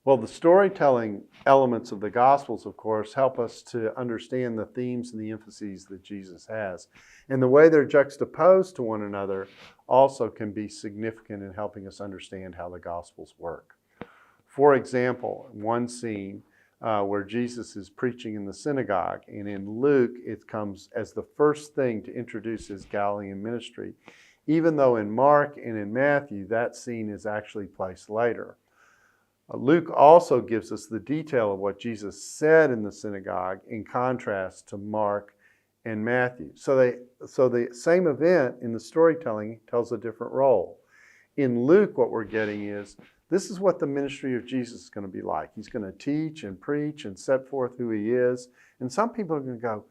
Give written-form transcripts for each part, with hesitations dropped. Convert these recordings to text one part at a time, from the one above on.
Well, the storytelling elements of the Gospels, of course, help us to understand the themes and the emphases that Jesus has. And the way they're juxtaposed to one another also can be significant in helping us understand how the Gospels work. For example, one scene where Jesus is preaching in the synagogue, and in Luke, it comes as the first thing to introduce his Galilean ministry, even though in Mark and in Matthew, that scene is actually placed later. Luke also gives us the detail of what Jesus said in the synagogue in contrast to Mark and Matthew. So the same event in the storytelling tells a different role. In Luke, what we're getting is, this is what the ministry of Jesus is going to be like. He's going to teach and preach and set forth who he is. And some people are going to go,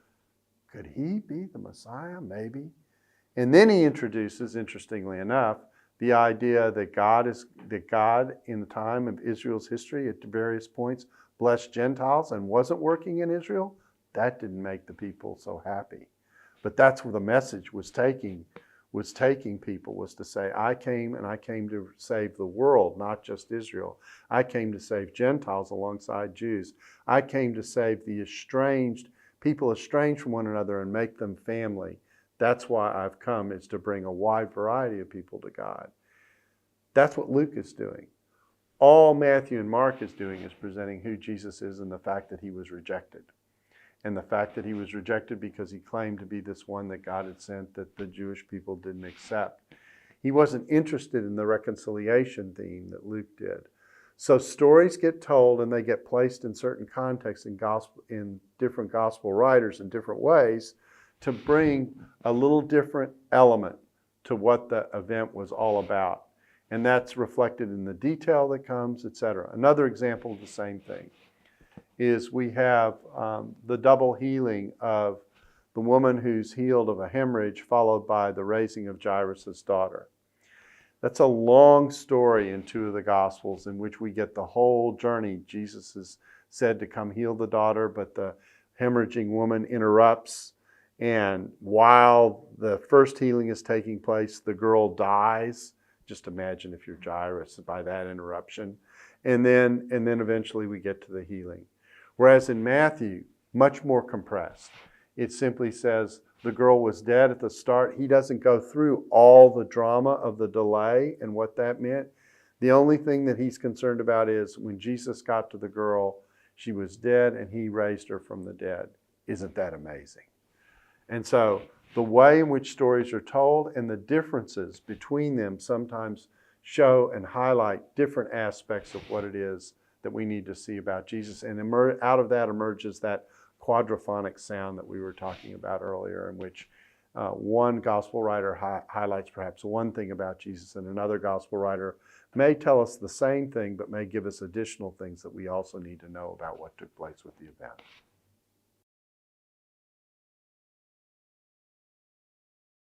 could he be the Messiah? Maybe. And then he introduces, interestingly enough, the idea that God in the time of Israel's history at various points blessed Gentiles and wasn't working in Israel. That didn't make the people so happy. But that's where the message was taking people, was to say, I came to save the world, not just Israel. I came to save Gentiles alongside Jews. I came to save the people estranged from one another and make them family. That's why I've come, is to bring a wide variety of people to God. That's what Luke is doing. All Matthew and Mark is doing is presenting who Jesus is and the fact that he was rejected. And the fact that he was rejected because he claimed to be this one that God had sent that the Jewish people didn't accept. He wasn't interested in the reconciliation theme that Luke did. So stories get told and they get placed in certain contexts in different gospel writers in different ways, to bring a little different element to what the event was all about. And that's reflected in the detail that comes, etc. Another example of the same thing is we have the double healing of the woman who's healed of a hemorrhage, followed by the raising of Jairus' daughter. That's a long story in two of the Gospels in which we get the whole journey. Jesus is said to come heal the daughter, but the hemorrhaging woman interrupts. And while the first healing is taking place, the girl dies. Just imagine if you're Jairus by that interruption. And then eventually we get to the healing. Whereas in Matthew, much more compressed. It simply says the girl was dead at the start. He doesn't go through all the drama of the delay and what that meant. The only thing that he's concerned about is when Jesus got to the girl, she was dead and he raised her from the dead. Isn't that amazing? And so the way in which stories are told and the differences between them sometimes show and highlight different aspects of what it is that we need to see about Jesus. And out of that emerges that quadraphonic sound that we were talking about earlier, in which one gospel writer highlights perhaps one thing about Jesus, and another gospel writer may tell us the same thing, but may give us additional things that we also need to know about what took place with the event.